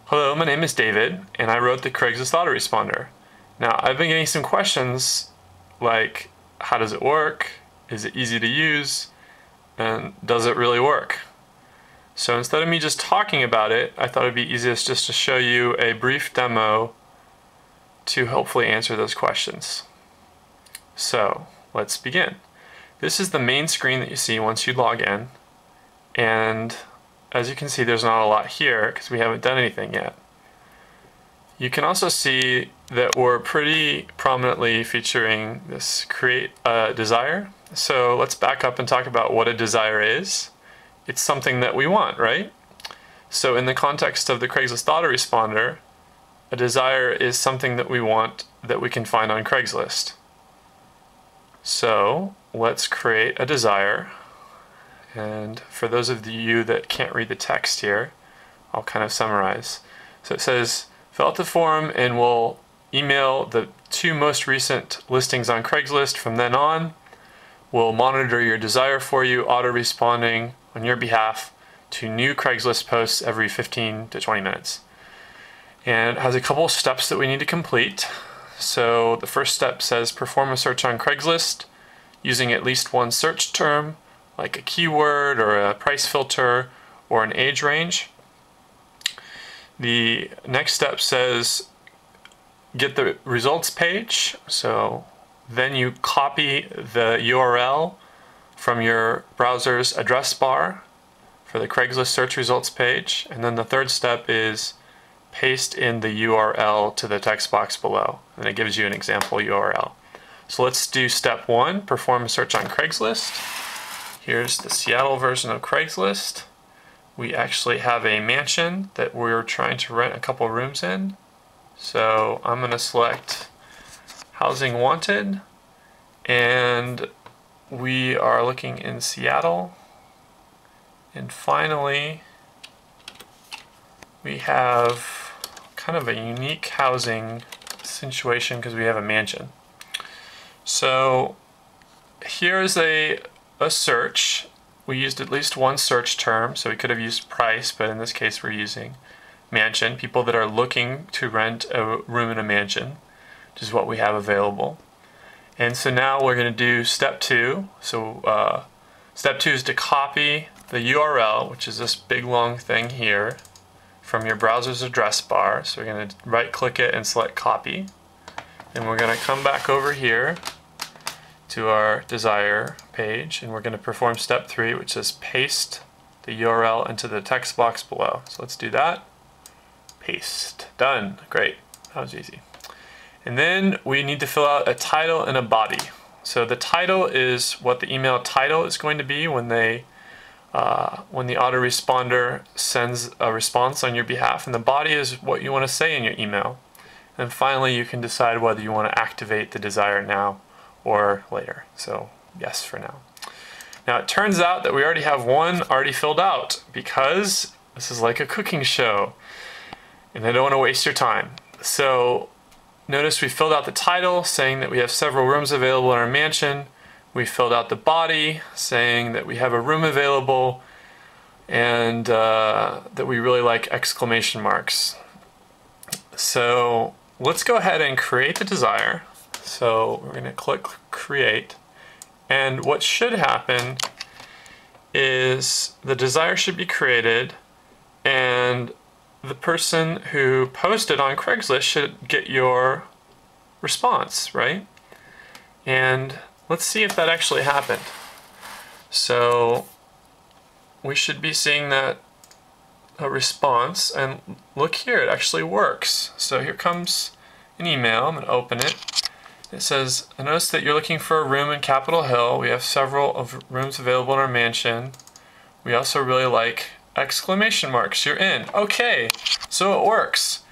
Hello, my name is David, and I wrote the Craigslist autoresponder. Now, I've been getting some questions like, how does it work? Is it easy to use? And does it really work? So instead of me just talking about it, I thought it'd be easiest just to show you a brief demo to hopefully answer those questions. So, let's begin. This is the main screen that you see once you log in, and as you can see, there's not a lot here because we haven't done anything yet. You can also see that we're pretty prominently featuring this create a desire. So let's back up and talk about what a desire is. It's something that we want, right? So in the context of the Craigslist autoresponder, a desire is something that we want that we can find on Craigslist. So let's create a desire. And for those of you that can't read the text here, I'll kind of summarize. So it says, fill out the form and we'll email the 2 most recent listings on Craigslist. From then on, we'll monitor your desire for you, auto-responding on your behalf to new Craigslist posts every 15 to 20 minutes. And it has a couple of steps that we need to complete. So the first step says perform a search on Craigslist using at least one search term, like a keyword or a price filter or an age range. The next step says get the results page. So then you copy the URL from your browser's address bar for the Craigslist search results page. And then the third step is paste in the URL to the text box below. And it gives you an example URL. So let's do step 1, perform a search on Craigslist. Here's the Seattle version of Craigslist. We actually have a mansion that we're trying to rent a couple rooms in. So I'm going to select Housing Wanted, and we are looking in Seattle. And finally, we have kind of a unique housing situation because we have a mansion. So here's a search. We used at least one search term, so we could have used price, but in this case we're using mansion, people that are looking to rent a room in a mansion, which is what we have available. And so now we're going to do step 2. So step 2 is to copy the URL, which is this big long thing here, from your browser's address bar. So we're going to right click it and select copy. And we're going to come back over here to our desire page, and we're going to perform step 3, which is paste the URL into the text box below. So let's do that. Paste. Done. Great. That was easy. And then we need to fill out a title and a body. So the title is what the email title is going to be when the autoresponder sends a response on your behalf, and the body is what you want to say in your email. And finally, you can decide whether you want to activate the desire now or later. So yes for now. Now it turns out that we already have one already filled out because this is like a cooking show and I don't want to waste your time. So notice we filled out the title saying that we have several rooms available in our mansion. We filled out the body saying that we have a room available and that we really like exclamation marks. So let's go ahead and create the desire. So we're going to click create, and what should happen is the desire should be created and the person who posted on Craigslist should get your response, right? And let's see if that actually happened. So we should be seeing that a response, and look here, it actually works. So here comes an email. I'm going to open it. It says, I noticed that you're looking for a room in Capitol Hill. We have several of rooms available in our mansion. We also really like exclamation marks. You're in. Okay, so it works.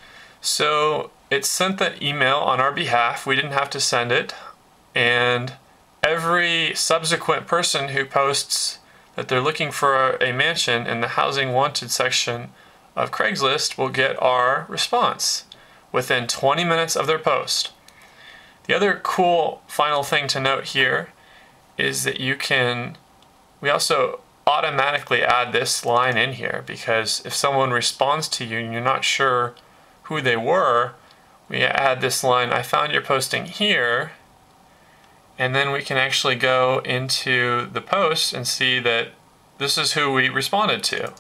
So it sent that email on our behalf. We didn't have to send it. And every subsequent person who posts that they're looking for a mansion in the Housing Wanted section of Craigslist will get our response within 20 minutes of their post. The other cool final thing to note here is that we also automatically add this line in here, because if someone responds to you and you're not sure who they were, we add this line, I found your posting here, and then we can actually go into the post and see that this is who we responded to,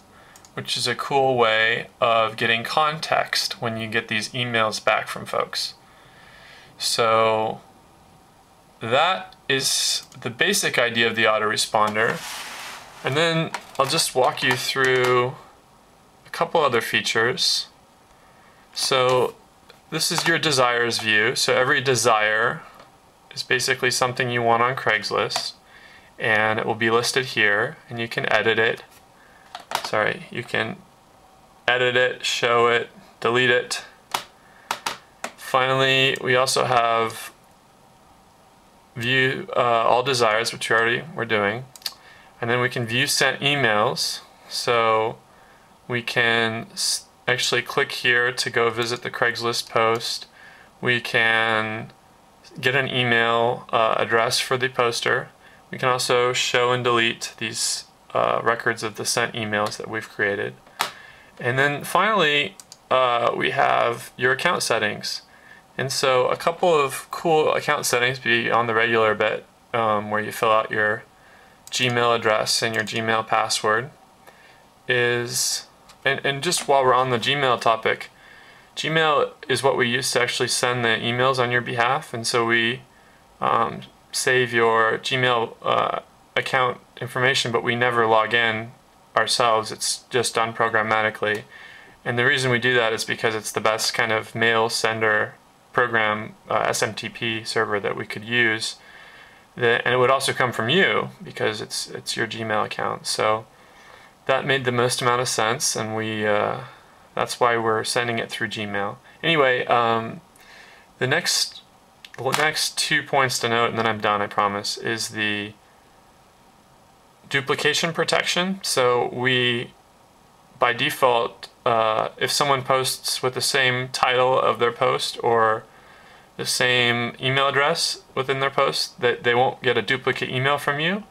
which is a cool way of getting context when you get these emails back from folks. So that is the basic idea of the autoresponder. And then I'll just walk you through a couple other features. So this is your desires view. So every desire is basically something you want on Craigslist, and it will be listed here, and you can edit it. You can edit it, show it, delete it. Finally, we also have view all desires, which we're doing. And then we can view sent emails. So we can actually click here to go visit the Craigslist post. We can get an email address for the poster. We can also show and delete these records of the sent emails that we've created. And then finally, we have your account settings. And so a couple of cool account settings beyond the regular bit, where you fill out your Gmail address and your Gmail password is, and just while we're on the Gmail topic, Gmail is what we use to actually send the emails on your behalf, and so we save your Gmail account information, but we never log in ourselves. It's just done programmatically. And the reason we do that is because it's the best kind of mail sender program, SMTP server that we could use. And it would also come from you because it's your Gmail account. So that made the most amount of sense, and that's why we're sending it through Gmail. Anyway, the next 2 points to note, and then I'm done, I promise, is the duplication protection. So we, by default, if someone posts with the same title of their post or the same email address within their post, that they won't get a duplicate email from you.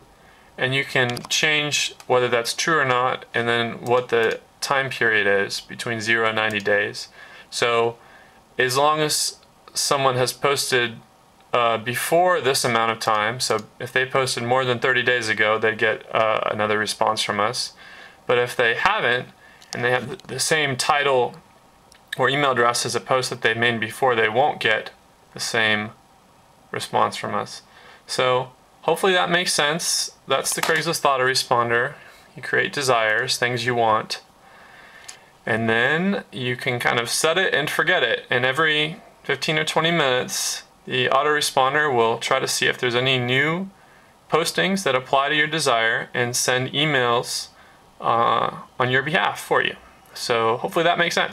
And you can change whether that's true or not, and then what the time period is between 0 and 90 days. So as long as someone has posted before this amount of time, so if they posted more than 30 days ago, they'd get another response from us. But if they haven't, and they have the same title or email address as a post that they made before, they won't get the same response from us. So hopefully that makes sense. That's the Craigslist autoresponder. You create desires, things you want, and then you can kind of set it and forget it. And every 15 or 20 minutes, the autoresponder will try to see if there's any new postings that apply to your desire and send emails on your behalf for you. So hopefully that makes sense.